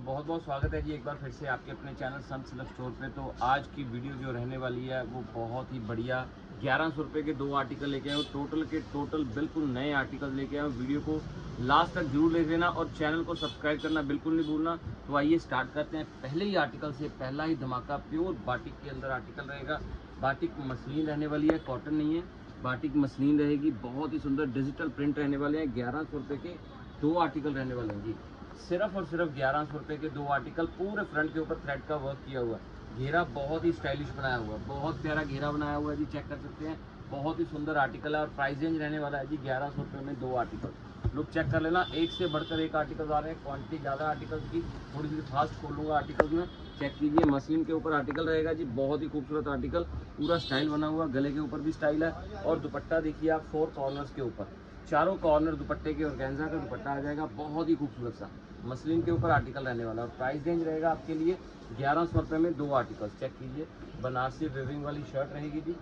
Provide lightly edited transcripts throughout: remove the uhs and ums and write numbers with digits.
बहुत बहुत स्वागत है जी एक बार फिर से आपके अपने चैनल संत सिल्क स्टोर पे। तो आज की वीडियो जो रहने वाली है वो बहुत ही बढ़िया 1100 रुपये के 2 आर्टिकल लेके आए, टोटल के टोटल बिल्कुल नए आर्टिकल लेके आए। वीडियो को लास्ट तक जरूर देख लेना और चैनल को सब्सक्राइब करना बिल्कुल नहीं भूलना। तो आइए स्टार्ट करते हैं। पहले ही आर्टिकल से पहला ही धमाका प्योर बाटिक के अंदर आर्टिकल रहेगा। बाटिक मसलिन रहने वाली है, कॉटन नहीं है, बाटिक मसलिन रहेगी। बहुत ही सुंदर डिजिटल प्रिंट रहने वाले हैं। 1100 रुपये के 2 आर्टिकल रहने वाले हैं जी। सिर्फ और सिर्फ 1100 रुपये के 2 आर्टिकल। पूरे फ्रंट के ऊपर थ्रेड का वर्क किया हुआ है। घेरा बहुत ही स्टाइलिश बनाया हुआ है, बहुत प्यारा घेरा बनाया हुआ है जी, चेक कर सकते हैं। बहुत ही सुंदर आर्टिकल है और प्राइस रेंज रहने वाला है जी 1100 रुपये में 2 आर्टिकल। लुक चेक कर लेना, एक से बढ़कर एक आर्टिकल आ रहे हैं। क्वांटिटी ज़्यादा आर्टिकल्स की, थोड़ी सी फास्ट खोलूँगा आर्टिकल्स में। चेक कीजिए, मशीन के ऊपर आर्टिकल रहेगा जी। बहुत ही खूबसूरत आर्टिकल, पूरा स्टाइल बना हुआ, गले के ऊपर भी स्टाइल है। और दुपट्टा देखिए आप 4 कॉर्नर्स के ऊपर, चारों कॉर्नर दुपट्टे के ऑर्गेन्जा का दुपट्टा आ जाएगा। बहुत ही खूबसूरत सा मसलिन के ऊपर आर्टिकल रहने वाला है। और प्राइस रेंज रहेगा आपके लिए 1100 रुपये में 2 आर्टिकल। चेक कीजिए, बनारसी वेविंग वाली शर्ट रहेगी जी,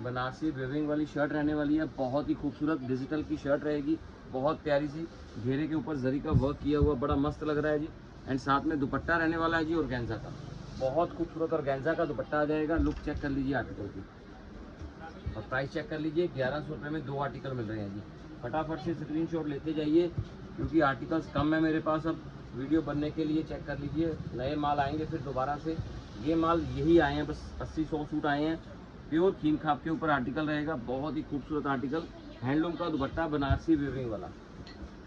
बनारसी वेविंग वाली शर्ट रहने वाली है। बहुत ही खूबसूरत डिजिटल की शर्ट रहेगी, बहुत प्यारी सी, घेरे के ऊपर जरी का वर्क किया हुआ, बड़ा मस्त लग रहा है जी। एंड साथ में दुपट्टा रहने वाला है जी ऑर्गेन्जा का, बहुत खूबसूरत ऑर्गेन्जा का दुपट्टा आ जाएगा। लुक चेक कर लीजिए आर्टिकल की और प्राइस चेक कर लीजिए। 1100 रुपये में 2 आर्टिकल मिल रहे हैं जी। फटाफट से स्क्रीनशॉट लेते जाइए क्योंकि आर्टिकल्स कम है मेरे पास अब वीडियो बनने के लिए। चेक कर लीजिए, नए माल आएंगे फिर दोबारा से। ये माल यही आए हैं, बस 80-100 सूट आए हैं। प्योर खीम खाप के ऊपर आर्टिकल रहेगा, बहुत ही खूबसूरत आर्टिकल। हैंडलूम का दुपट्टा बनारसी वीविंग वाला,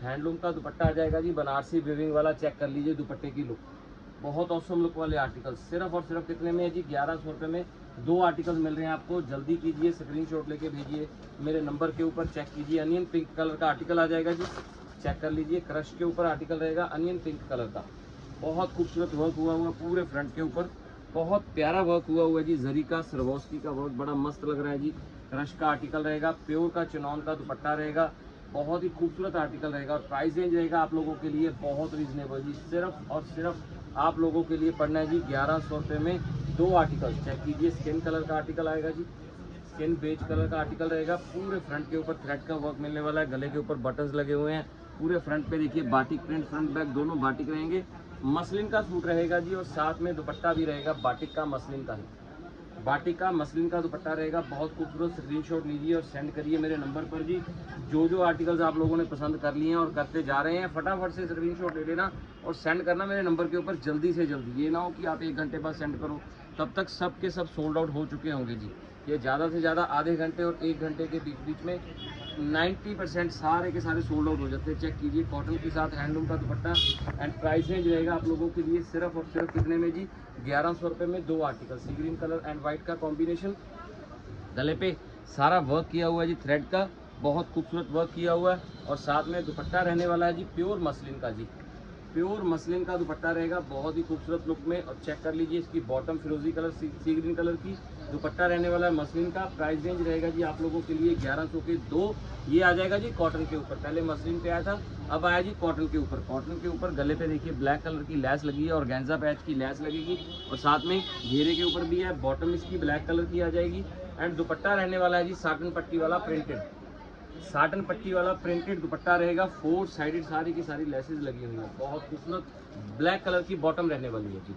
हैंडलूम का दुपट्टा आ जाएगा जी बनारसी वीविंग वाला। चेक कर लीजिए दुपट्टे की लुक, बहुत औसम लुक वाले आर्टिकल। सिर्फ और सिर्फ कितने में है जी 1100 रुपये में 2 आर्टिकल मिल रहे हैं आपको। जल्दी कीजिए, स्क्रीनशॉट लेके भेजिए मेरे नंबर के ऊपर। चेक कीजिए, अनियन पिंक कलर का आर्टिकल आ जाएगा जी। चेक कर लीजिए, क्रश के ऊपर आर्टिकल रहेगा अनियन पिंक कलर का। बहुत खूबसूरत वर्क हुआ हुआ पूरे फ्रंट के ऊपर, बहुत प्यारा वर्क हुआ है जी। जरी का सरवोस्की का वर्क बड़ा मस्त लग रहा है जी। क्रश का आर्टिकल रहेगा, प्योर का चिनॉन का दुपट्टा रहेगा, बहुत ही खूबसूरत आर्टिकल रहेगा। और प्राइस रेंज रहेगा आप लोगों के लिए बहुत रीजनेबल जी। सिर्फ और सिर्फ आप लोगों के लिए पड़ना है जी 1100 रुपये में 2 आर्टिकल। चेक कीजिए, स्किन कलर का आर्टिकल आएगा जी, स्किन बेज कलर का आर्टिकल रहेगा। पूरे फ्रंट के ऊपर थ्रेड का वर्क मिलने वाला है, गले के ऊपर बटन्स लगे हुए हैं। पूरे फ्रंट पे देखिए बाटिक प्रिंट, फ्रंट बैक दोनों बाटिक रहेंगे। मसलिन का सूट रहेगा जी और साथ में दुपट्टा भी रहेगा बाटिक का, मसलिन का ही, बाटिक का मसलिन का दुपट्टा रहेगा। बहुत खूबसूरत। स्क्रीनशॉट लीजिए और सेंड करिए मेरे नंबर पर जी। जो आर्टिकल्स आप लोगों ने पसंद कर लिए हैं और करते जा रहे हैं, फटाफट से स्क्रीनशॉट ले लेना और सेंड करना मेरे नंबर के ऊपर जल्दी से जल्दी। ये ना हो कि आप 1 घंटे बाद सेंड करो, तब तक सब के सब सोल्ड आउट हो चुके होंगे जी। ये ज़्यादा से ज़्यादा आधे घंटे और 1 घंटे के बीच बीच में 90% सारे के सारे सोल्ड आउट हो जाते हैं। चेक कीजिए, कॉटन के साथ हैंडलूम का दुपट्टा। एंड प्राइस रेंज रहेगा आप लोगों के लिए सिर्फ और सिर्फ कितने में जी 1100 रुपये में 2 article. See green colour and white का कॉम्बिनेशन, गले पे सारा वर्क किया हुआ है जी थ्रेड का, बहुत खूबसूरत वर्क किया हुआ है। और साथ में दुपट्टा रहने वाला है जी प्योर मसलिन का जी, प्योर मसलिन का दुपट्टा रहेगा, बहुत ही खूबसूरत लुक में। और चेक कर लीजिए, इसकी बॉटम फिरोजी कलर सी ग्रीन कलर की, दुपट्टा रहने वाला है मसलिन का। प्राइस रेंज रहेगा जी आप लोगों के लिए 1100 के 2। ये आ जाएगा जी कॉटन के ऊपर, पहले मसलिन पे आया था, अब आया जी कॉटन के ऊपर। कॉटन के ऊपर गले पे देखिए ब्लैक कलर की लैस लगी है, ऑर्गेन्जा पैच की लैस लगेगी। और साथ में घेरे के ऊपर भी है, बॉटम इसकी ब्लैक कलर की आ जाएगी। एंड दुपट्टा रहने वाला है जी साटन पट्टी वाला प्रिंटेड, साटन पट्टी वाला प्रिंटेड दुपट्टा रहेगा। 4 साइडेड सारी की सारी लेसेस लगी हुई है, बहुत खूबसूरत। ब्लैक कलर की बॉटम रहने वाली है जी।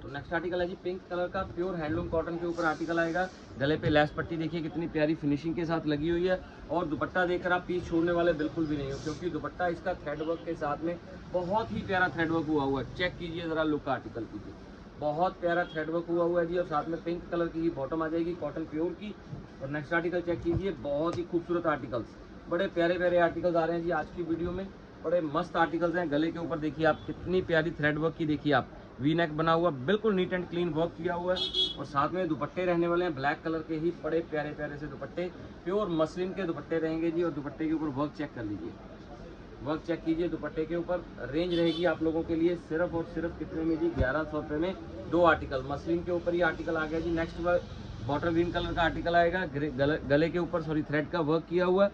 तो नेक्स्ट आर्टिकल है जी पिंक कलर का, प्योर हैंडलूम कॉटन के ऊपर आर्टिकल आएगा। गले पे लेस पट्टी देखिए कितनी प्यारी फिनिशिंग के साथ लगी हुई है। और दुपट्टा देखकर आप पीस छोड़ने वाले बिल्कुल भी नहीं हो, क्योंकि दुपट्टा इसका थ्रेड वर्क के साथ में बहुत ही प्यारा थ्रेड वर्क हुआ है। चेक कीजिए जरा लुक आर्टिकल कीजिए, बहुत प्यारा थ्रेड वर्क हुआ है जी। और साथ में पिंक कलर की ही बॉटम आ जाएगी, कॉटन प्योर की। और नेक्स्ट आर्टिकल चेक कीजिए, बहुत ही खूबसूरत आर्टिकल्स, बड़े प्यारे प्यारे आर्टिकल्स आ रहे हैं जी आज की वीडियो में। बड़े मस्त आर्टिकल्स हैं। गले के ऊपर देखिए आप कितनी प्यारी थ्रेड वर्क की, देखिए आप वी नेक बना हुआ, बिल्कुल नीट एंड क्लीन वर्क किया हुआ है। और साथ में दुपट्टे रहने वाले हैं ब्लैक कलर के ही, बड़े प्यारे प्यारे से दुपट्टे, प्योर मसलिन के दुपट्टे रहेंगे जी। और दुपट्टे के ऊपर वर्क चेक कर लीजिए, वर्क चेक कीजिए दुपट्टे के ऊपर। रेंज रहेगी आप लोगों के लिए सिर्फ और सिर्फ कितने में जी 1100 रुपये में 2 आर्टिकल। मसलिन के ऊपर ही आर्टिकल आ गया जी। नेक्स्ट बॉटल ग्रीन कलर का आर्टिकल आएगा, गले के ऊपर थ्रेड का वर्क किया हुआ है,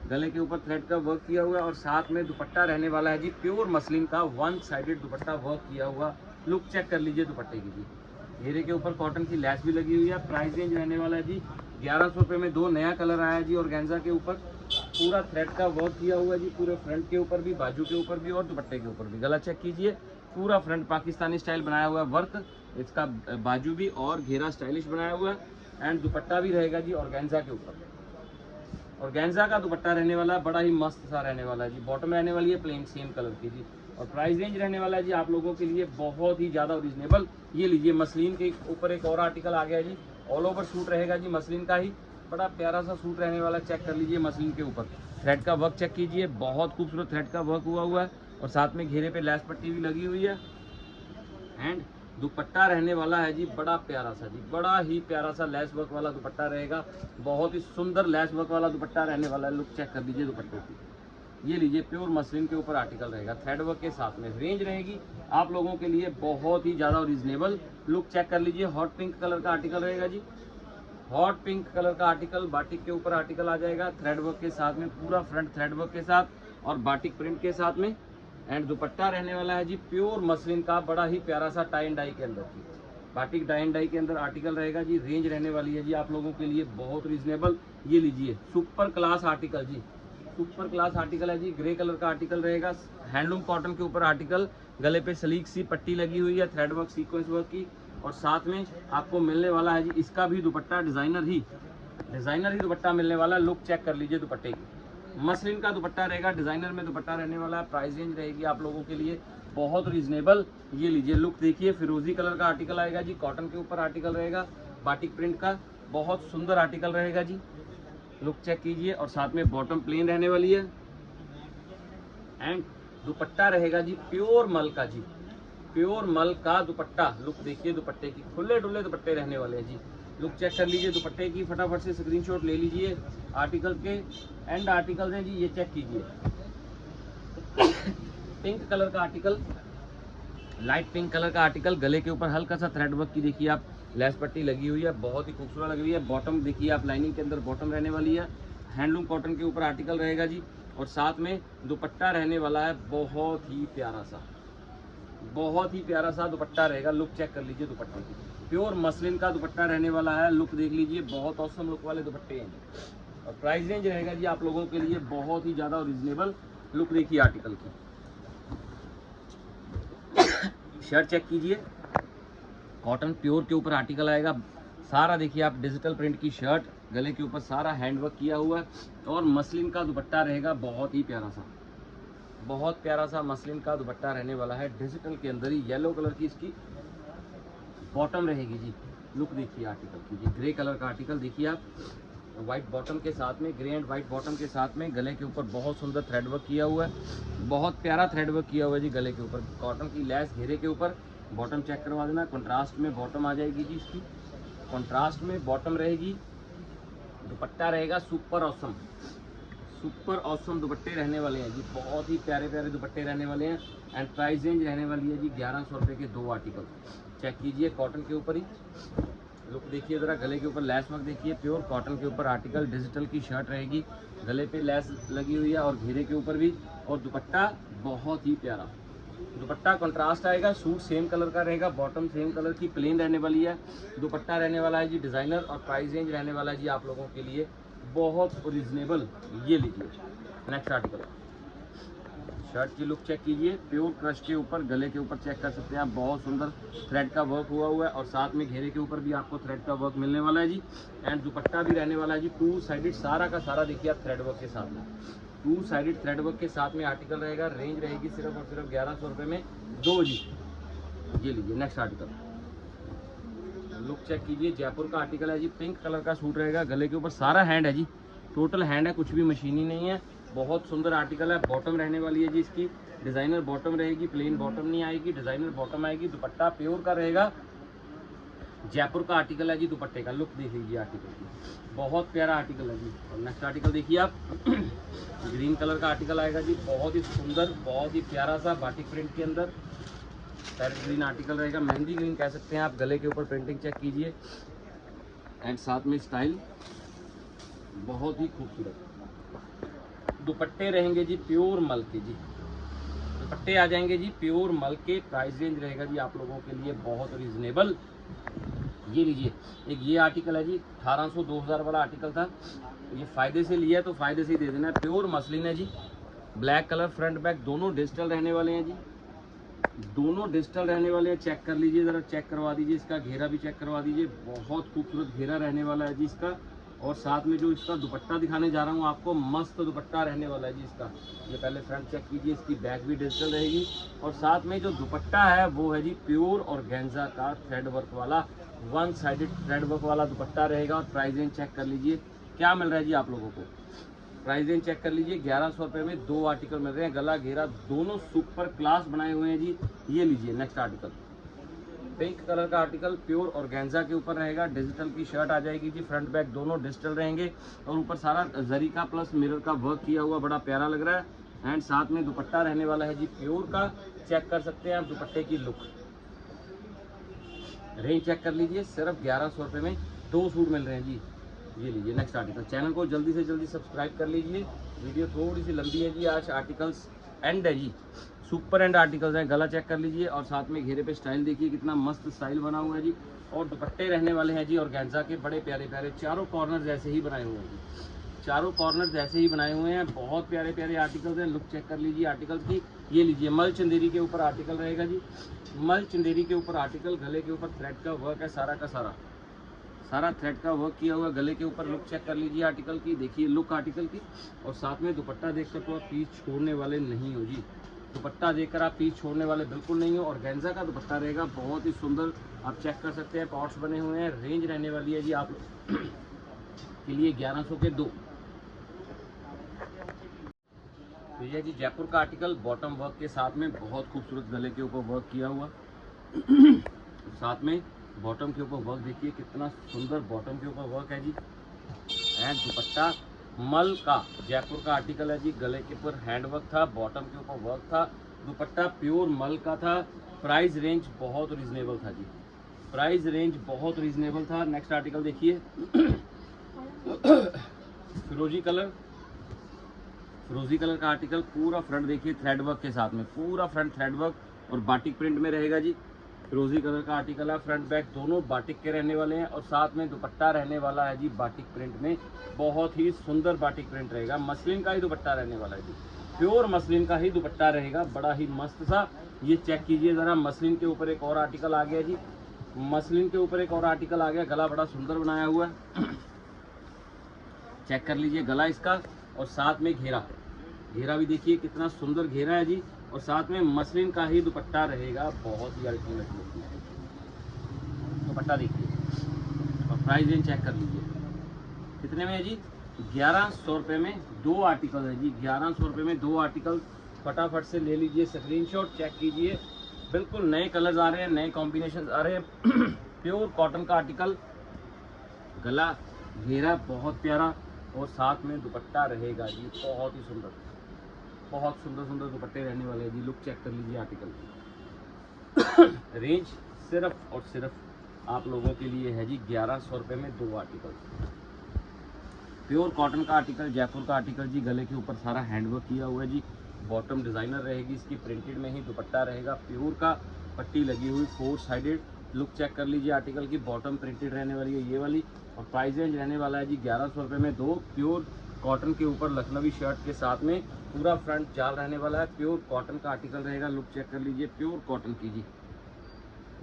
गले के ऊपर थ्रेड का वर्क किया हुआ है। और साथ में दुपट्टा रहने वाला है जी प्योर मसलिन का, 1 साइडेड दुपट्टा वर्क किया हुआ। लुक चेक कर लीजिए दुपट्टे की जी, घेरे के ऊपर कॉटन की लैस भी लगी हुई है। प्राइस रेंज रहने वाला है जी 1100 रुपये में 2। नया कलर आया है जी ऑर्गेन्जा के ऊपर, पूरा थ्रेड का वर्क किया हुआ है जी, पूरे फ्रंट के ऊपर भी, बाजू के ऊपर भी और दुपट्टे के ऊपर भी। गला चेक कीजिए, पूरा फ्रंट पाकिस्तानी स्टाइल बनाया हुआ है वर्क, इसका बाजू भी और घेरा स्टाइलिश बनाया हुआ है। एंड दुपट्टा भी रहेगा जी ऑर्गेन्जा के ऊपर, ऑर्गेन्जा का दुपट्टा रहने वाला है, बड़ा ही मस्त सा रहने वाला है जी। बॉटम रहने वाली है प्लेन सेम कलर की जी, और प्राइस रेंज रहने वाला है जी आप लोगों के लिए बहुत ही ज़्यादा रिजनेबल। ये लीजिए, मसलिन के ऊपर एक और आर्टिकल आ गया जी, ऑल ओवर सूट रहेगा जी मसलिन का ही, बड़ा प्यारा सा सूट रहने वाला। चेक कर लीजिए मसलिन के ऊपर थ्रेड का वर्क चेक कीजिए, बहुत खूबसूरत थ्रेड का वर्क हुआ है, और साथ में घेरे पे लैस पट्टी भी लगी हुई है। एंड दुपट्टा रहने वाला है जी बड़ा प्यारा सा जी, बड़ा ही प्यारा सा लैस वर्क वाला दुपट्टा रहेगा, बहुत ही सुंदर लैस वर्क वाला दुपट्टा रहने वाला है। लुक चेक कर लीजिए दुपट्टे की, ये लीजिए प्योर मसलिन के ऊपर आर्टिकल रहेगा, थ्रेड वर्क के साथ में। रेंज रहेगी आप लोगों के लिए बहुत ही ज़्यादा रीजनेबल। लुक चेक कर लीजिए, हॉट पिंक कलर का आर्टिकल रहेगा जी, हॉट पिंक कलर का आर्टिकल, बाटिक के ऊपर आर्टिकल आ जाएगा, थ्रेड वर्क के साथ में, पूरा फ्रंट थ्रेड वर्क के साथ और बाटिक प्रिंट के साथ में। एंड दुपट्टा रहने वाला है जी प्योर मसलिन का, बड़ा ही प्यारा सा टाई एंड डाई के अंदर की, बाटिक डाई एंड डाई के अंदर आर्टिकल रहेगा जी। रेंज रहने वाली है जी आप लोगों के लिए बहुत रीजनेबल। ये लीजिए सुपर क्लास आर्टिकल जी, सुपर क्लास आर्टिकल है जी, ग्रे कलर का आर्टिकल रहेगा, हैंडलूम कॉटन के ऊपर आर्टिकल, गले पे सलीक सी पट्टी लगी हुई है थ्रेड वर्क सीक्वेंस वर्क की, और साथ में आपको मिलने वाला है जी इसका भी दुपट्टा डिजाइनर ही दुपट्टा मिलने वाला है। लुक चेक कर लीजिए दुपट्टे की, मसलिन का दुपट्टा रहेगा, डिजाइनर में दुपट्टा रहने वाला है। प्राइस रेंज रहेगी आप लोगों के लिए बहुत रीजनेबल। ये लीजिए, लुक देखिए, फिरोजी कलर का आर्टिकल आएगा जी, कॉटन के ऊपर आर्टिकल रहेगा, बाटिक प्रिंट का, बहुत सुंदर आर्टिकल रहेगा जी। लुक चेक कीजिए, और साथ में बॉटम प्लेन रहने वाली है। एंड दुपट्टा रहेगा जी प्योर मल का जी, प्योर मल का दुपट्टा। लुक देखिए दुपट्टे की, खुले डुले दुपट्टे रहने वाले हैं जी। लुक चेक कर लीजिए दुपट्टे की, फटाफट से स्क्रीनशॉट ले लीजिए आर्टिकल के। एंड आर्टिकल हैं जी, ये चेक कीजिए, पिंक कलर का आर्टिकल, लाइट पिंक कलर का आर्टिकल, गले के ऊपर हल्का सा थ्रेड वर्क की देखिए आप लैस पट्टी लगी हुई है, बहुत ही खूबसूरत लगी हुई है। बॉटम देखिए आप, लाइनिंग के अंदर बॉटम रहने वाली है, हैंडलूम कॉटन के ऊपर आर्टिकल रहेगा जी, और साथ में दुपट्टा रहने वाला है बहुत ही प्यारा सा, बहुत ही प्यारा सा दुपट्टा रहेगा। लुक चेक कर लीजिए दुपट्टे की, प्योर मसलिन का दुपट्टा रहने वाला है। लुक देख लीजिए, बहुत औसम लुक वाले दुपट्टे हैं, और प्राइस रेंज रहेगा जी आप लोगों के लिए बहुत ही ज़्यादा रीजनेबल। लुक देखिए आर्टिकल की, शर्ट चेक कीजिए, कॉटन प्योर के ऊपर आर्टिकल आएगा, सारा देखिए आप डिजिटल प्रिंट की शर्ट, गले के ऊपर सारा हैंडवर्क किया हुआ है, और मसलिन का दुपट्टा रहेगा बहुत ही प्यारा सा, बहुत प्यारा सा मसलिन का दुपट्टा रहने वाला है, डिजिटल के अंदर ही येलो कलर की इसकी बॉटम रहेगी जी। लुक देखिए आर्टिकल की जी, ग्रे कलर का आर्टिकल देखिए आप, वाइट बॉटम के साथ में, ग्रे एंड वाइट बॉटम के साथ में, गले के ऊपर बहुत सुंदर थ्रेड वर्क किया हुआ है, बहुत प्यारा थ्रेड वर्क किया हुआ है जी गले के ऊपर, कॉटन की लैस घेरे के ऊपर। बॉटम चेक करवा देना, कंट्रास्ट में बॉटम आ जाएगी जी इसकी, कंट्रास्ट में बॉटम रहेगी, दुपट्टा रहेगा सुपर ऑसम, सुपर ऑसम दुपट्टे रहने वाले हैं जी, बहुत ही प्यारे प्यारे दुपट्टे रहने वाले हैं। एंड प्राइस रेंज रहने वाली है जी 1100 रुपये के 2 आर्टिकल। चेक कीजिए कॉटन के ऊपर ही, लुक देखिए ज़रा, गले के ऊपर लैस वर्क देखिए, प्योर कॉटन के ऊपर आर्टिकल, डिजिटल की शर्ट रहेगी, गले पे लैस लगी हुई है और घेरे के ऊपर भी, और दुपट्टा बहुत ही प्यारा दुपट्टा, कंट्रास्ट आएगा, सूट सेम कलर का रहेगा, बॉटम सेम कलर की प्लेन रहने वाली है, दुपट्टा रहने वाला है जी डिज़ाइनर, और प्राइस रेंज रहने वाला है जी आप लोगों के लिए बहुत रीजनेबल। ये लीजिए नेक्स्ट आर्टिकल, शर्ट की लुक चेक कीजिए, प्योर क्रश के ऊपर, गले के ऊपर चेक कर सकते हैं आप, बहुत सुंदर थ्रेड का वर्क हुआ है, और साथ में घेरे के ऊपर भी आपको थ्रेड का वर्क मिलने वाला है जी। एंड दुपट्टा भी रहने वाला है जी 2 साइडेड, सारा का सारा देखिए आप थ्रेड वर्क के साथ में, 2 साइडेड थ्रेड वर्क के साथ में आर्टिकल रहेगा। रेंज रहेगी सिर्फ और सिर्फ 1100 रुपये में 2 जी। ये लीजिए नेक्स्ट आर्टिकल, लुक चेक कीजिए, जयपुर का आर्टिकल है जी, पिंक कलर का सूट रहेगा, गले के ऊपर सारा हैंड है जी, टोटल हैंड है, कुछ भी मशीनी नहीं है, बहुत सुंदर आर्टिकल है। बॉटम रहने वाली है जी इसकी, डिज़ाइनर बॉटम रहेगी, प्लेन बॉटम नहीं आएगी, डिज़ाइनर बॉटम आएगी, दुपट्टा प्योर का रहेगा, जयपुर का आर्टिकल है जी दुपट्टे का। लुक देख लीजिए आर्टिकल की, बहुत प्यारा आर्टिकल है जी। और नेक्स्ट आर्टिकल देखिए आप, ग्रीन कलर का आर्टिकल आएगा जी, बहुत ही सुंदर, बहुत ही प्यारा सा बाटिक प्रिंट के अंदर पैरेट ग्रीन आर्टिकल रहेगा, मेहंदी ग्रीन कह सकते हैं आप। गले के ऊपर प्रिंटिंग चेक कीजिए, एंड साथ में स्टाइल बहुत ही खूबसूरत। दुपट्टे रहेंगे जी प्योर मल के जी, दुपट्टे आ जाएंगे जी प्योर मल के। प्राइस रेंज रहेगा जी आप लोगों के लिए बहुत रीजनेबल। ये लीजिए, एक ये आर्टिकल है जी, 1800 2000 वाला आर्टिकल था, ये फ़ायदे से लिया है तो फ़ायदे से ही दे देना है। प्योर मसलिन है जी, ब्लैक कलर, फ्रंट बैक दोनों डिजिटल रहने वाले हैं जी, दोनों डिजिटल रहने वाले हैं। चेक कर लीजिए, ज़रा चेक करवा दीजिए, इसका घेरा भी चेक करवा दीजिए, बहुत खूबसूरत घेरा रहने वाला है जी इसका। और साथ में जो इसका दुपट्टा दिखाने जा रहा हूँ आपको, मस्त दुपट्टा रहने वाला है जी इसका। ये पहले फ्रंट चेक कीजिए, इसकी बैक भी डिजिटल रहेगी। और साथ में जो दुपट्टा है वो है जी प्योर ऑर्गेन्जा का थ्रेड वर्क वाला, वन साइडेड थ्रेड वर्क वाला दुपट्टा रहेगा। और प्राइस रेंज चेक कर लीजिए क्या मिल रहा है जी आप लोगों को। प्राइस रेंज चेक कर लीजिए, 1100 रुपये में 2 आर्टिकल मिल रहे हैं। गला घेरा दोनों सुपर क्लास बनाए हुए हैं जी। ये लीजिए नेक्स्ट आर्टिकल, पिंक कलर का आर्टिकल, प्योर ऑर्गेन्जा के ऊपर रहेगा। डिजिटल की शर्ट आ जाएगी जी, फ्रंट बैक दोनों डिजिटल रहेंगे। और ऊपर सारा जरी का प्लस मिरर का वर्क किया हुआ, बड़ा प्यारा लग रहा है। एंड साथ में दुपट्टा रहने वाला है जी प्योर का। चेक कर सकते हैं आप दुपट्टे की लुक। रेंज चेक कर लीजिए, सिर्फ 1100 रुपये में 2 सूट मिल रहे हैं जी। ये लीजिए नेक्स्ट आर्टिकल। चैनल को जल्दी से जल्दी सब्सक्राइब कर लीजिए, वीडियो थोड़ी सी लंबी है जी, आज आर्टिकल्स एंड है जी, सुपर एंड आर्टिकल्स हैं। गला चेक कर लीजिए और साथ में घेरे पे स्टाइल देखिए, कितना मस्त स्टाइल बना हुआ है जी। और दुपट्टे रहने वाले हैं जी ऑर्गेन्जा के, बड़े प्यारे प्यारे, चारों कॉर्नर ऐसे ही बनाए हुए हैं जी, चारों कॉर्नर ऐसे ही बनाए हुए हैं। बहुत प्यारे प्यारे आर्टिकल्स हैं। लुक चेक कर लीजिए आर्टिकल्स की। ये लीजिए मल चंदेरी के ऊपर आर्टिकल रहेगा जी, मल चंदेरी के ऊपर आर्टिकल। गले के ऊपर थ्रेड का वर्क है, सारा का सारा थ्रेड का वर्क किया हुआ गले के ऊपर। लुक चेक कर लीजिए आर्टिकल की, देखिए लुक आर्टिकल की। और साथ में दुपट्टा देखकर तो आप पीस छोड़ने वाले नहीं हो जी, दुपट्टा देखकर आप पीस छोड़ने वाले बिल्कुल नहीं हो। और ऑर्गेन्जा का दुपट्टा रहेगा, बहुत ही सुंदर, आप चेक कर सकते हैं, पॉट्स बने हुए हैं। रेंज रहने वाली है जी आप के लिए 1100 के 2। तो ये जी जयपुर का आर्टिकल, बॉटम वर्क के साथ में बहुत खूबसूरत गले के ऊपर वर्क किया हुआ साथ में बॉटम के ऊपर वर्क देखिए, कितना सुंदर बॉटम के ऊपर वर्क है जी। एंड दुपट्टा मल का जयपुर का आर्टिकल है जी, गले के ऊपर हैंड वर्क था, बॉटम के ऊपर वर्क था, दुपट्टा प्योर मल का था। प्राइस रेंज बहुत रीजनेबल था जी, प्राइस रेंज बहुत रीजनेबल था। नेक्स्ट आर्टिकल देखिए फिरोजी कलर, फिरोजी कलर का आर्टिकल, पूरा फ्रंट देखिए थ्रेड वर्क के साथ में, पूरा फ्रंट थ्रेड वर्क और बाटिक प्रिंट में रहेगा जी। फिरोजी कलर का आर्टिकल है, फ्रंट बैक दोनों बाटिक के रहने वाले हैं। और साथ में दुपट्टा रहने वाला है जी बाटिक प्रिंट में, बहुत ही सुंदर बाटिक प्रिंट रहेगा। मसलिन का ही दुपट्टा रहने वाला है जी, प्योर मसलिन का ही दुपट्टा रहेगा, बड़ा ही मस्त सा। ये चेक कीजिए ज़रा, मसलिन के ऊपर एक और आर्टिकल आ गया जी, मसलिन के ऊपर एक और आर्टिकल आ गया। गला बड़ा सुंदर बनाया हुआ है चेक कर लीजिए गला इसका। और साथ में घेरा, घेरा भी देखिए कितना सुंदर घेरा है जी। और साथ में मसलिन का ही दुपट्टा रहेगा, बहुत ही अल्टीमेट लुक है दुपट्टा देखिए। और प्राइस रेंज चेक कर लीजिए कितने में है जी, 1100 रुपये में 2 आर्टिकल है जी, 1100 रुपये में 2 आर्टिकल। फटाफट से ले लीजिए स्क्रीनशॉट, चेक कीजिए, बिल्कुल नए कलर्स आ रहे हैं, नए कॉम्बिनेशन आ रहे हैं प्योर कॉटन का आर्टिकल, गला घेरा बहुत प्यारा। और साथ में दुपट्टा रहेगा जी, बहुत ही सुंदर, बहुत सुंदर सुंदर दुपट्टे रहने वाले हैं जी। लुक चेक कर लीजिए आर्टिकल की रेंज सिर्फ और सिर्फ आप लोगों के लिए है जी 1100 रुपये में 2 आर्टिकल। प्योर कॉटन का आर्टिकल, जयपुर का आर्टिकल जी, गले के ऊपर सारा हैंडवर्क किया हुआ है जी। बॉटम डिज़ाइनर रहेगी इसकी, प्रिंटेड में ही दुपट्टा रहेगा प्योर का, पट्टी लगी हुई 4 साइडेड। लुक चेक कर लीजिए आर्टिकल की, बॉटम प्रिंटेड रहने वाली है ये वाली। और प्राइस रेंज रहने वाला है जी 1100 रुपये में 2। प्योर कॉटन के ऊपर लखनवी शर्ट के साथ में पूरा फ्रंट जाल रहने वाला है, प्योर कॉटन का आर्टिकल रहेगा। लुक चेक कर लीजिए, प्योर कॉटन की जी,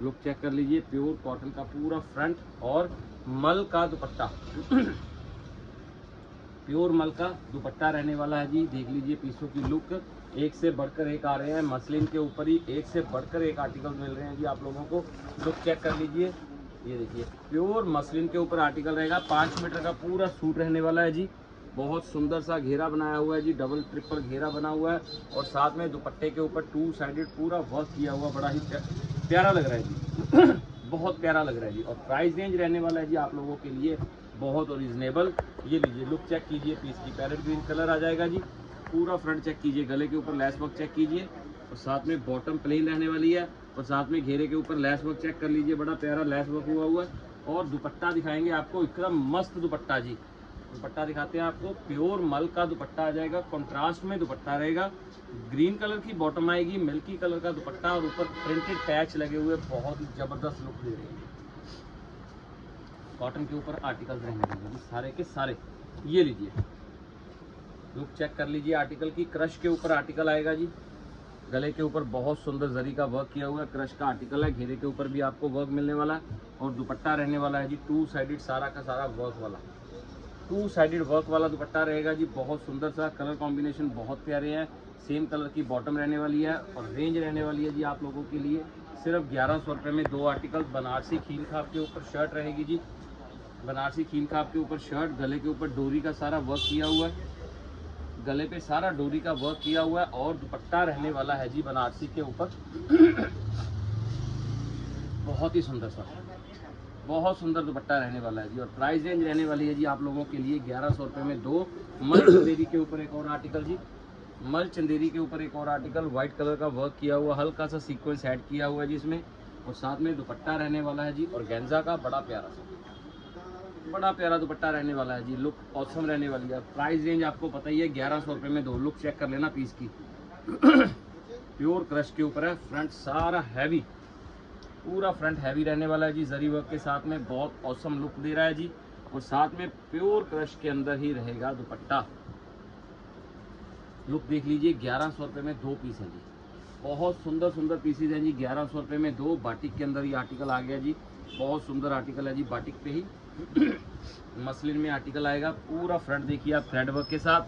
लुक चेक कर लीजिए, प्योर कॉटन का पूरा फ्रंट और मल का दुपट्टा प्योर मल का दुपट्टा रहने वाला है जी। देख लीजिए पीसों की लुक, एक से बढ़कर एक आ रहे हैं, मसलिन के ऊपर ही एक से बढ़कर एक आर्टिकल मिल रहे हैं जी आप लोगों को। लुक चेक कर लीजिए, ये देखिए प्योर मसलिन के ऊपर आर्टिकल रहेगा, 5 मीटर का पूरा सूट रहने वाला है जी। बहुत सुंदर सा घेरा बनाया हुआ है जी, डबल ट्रिपल घेरा बना हुआ है। और साथ में दुपट्टे के ऊपर 2 साइडेड पूरा वर्क किया हुआ, बड़ा ही प्यारा लग रहा है जी बहुत प्यारा लग रहा है जी। और प्राइस रेंज रहने वाला है जी आप लोगों के लिए बहुत रीजनेबल। ये लीजिए, लुक चेक कीजिए, पीस की पैरेट ग्रीन कलर आ जाएगा जी। पूरा फ्रंट चेक कीजिए, गले के ऊपर लेस वर्क चेक कीजिए। और साथ में बॉटम प्लेन रहने वाली है। और साथ में घेरे के ऊपर लेस वर्क चेक कर लीजिए, बड़ा प्यारा लेस वर्क हुआ है। और दुपट्टा दिखाएंगे आपको, एकदम मस्त दुपट्टा जी। दुपट्टा दिखाते हैं आपको, प्योर मल का दुपट्टा आ जाएगा, कंट्रास्ट में दुपट्टा रहेगा। ग्रीन कलर की बॉटम आएगी, मिल्की कलर का दुपट्टा और ऊपर प्रिंटेड पैच लगे हुए, बहुत ही जबरदस्त लुक दे रहे हैं। कॉटन के ऊपर आर्टिकल्स रहने देंगे सारे के सारे, ये लीजिए, लुक चेक कर लीजिए आर्टिकल की। क्रश के ऊपर आर्टिकल आएगा जी, गले के ऊपर बहुत सुंदर जरी का वर्क किया हुआ है, क्रश का आर्टिकल है। घेरे के ऊपर भी आपको वर्क मिलने वाला है और दुपट्टा रहने वाला है जी 2 साइडेड, सारा का सारा वर्क वाला, 2 साइडेड वर्क वाला दुपट्टा रहेगा जी। बहुत सुंदर सा कलर कॉम्बिनेशन, बहुत प्यारे हैं। सेम कलर की बॉटम रहने वाली है और रेंज रहने वाली है जी आप लोगों के लिए सिर्फ 1100 रुपये में 2 आर्टिकल। बनारसी खील खाप के ऊपर शर्ट रहेगी जी, बनारसी खील खाप के ऊपर शर्ट, गले के ऊपर डोरी का सारा वर्क किया हुआ है, गले पे सारा डोरी का वर्क किया हुआ है और दुपट्टा रहने वाला है जी बनारसी के ऊपर बहुत ही सुंदर सा, बहुत सुंदर दुपट्टा रहने वाला है जी। और प्राइस रेंज रहने वाली है जी आप लोगों के लिए 1100 रुपये में 2। मल चंदेरी के ऊपर एक और आर्टिकल जी, मल चंदेरी के ऊपर एक और आर्टिकल, व्हाइट कलर का वर्क किया हुआ, हल्का सा सीक्वेंस ऐड किया हुआ है जी इसमें, और साथ में दुपट्टा रहने वाला है जी और गेंजा का बड़ा प्यारा सा, बड़ा प्यारा दुपट्टा रहने वाला है जी। लुक ऑसम रहने वाली है। प्राइस रेंज आपको पता ही है 1100 रुपये में 2। लुक चेक कर लेना पीस की प्योर क्रश के ऊपर है, फ्रंट सारा हैवी, पूरा फ्रंट हैवी रहने वाला है जी, जरी वर्क के साथ में बहुत ऑसम लुक दे रहा है जी। और साथ में प्योर क्रश के अंदर ही रहेगा दुपट्टा। लुक देख लीजिए, 1100 रुपये में 2 पीस है जी, बहुत सुंदर सुंदर पीसेज हैं जी। 1100 रुपये में 2 बाटिक के अंदर ये आर्टिकल आ गया जी, बहुत सुंदर आर्टिकल है जी, बाटिक पे ही मसलिन में आर्टिकल आएगा। पूरा फ्रंट देखिए आप थ्रेड वर्क के साथ,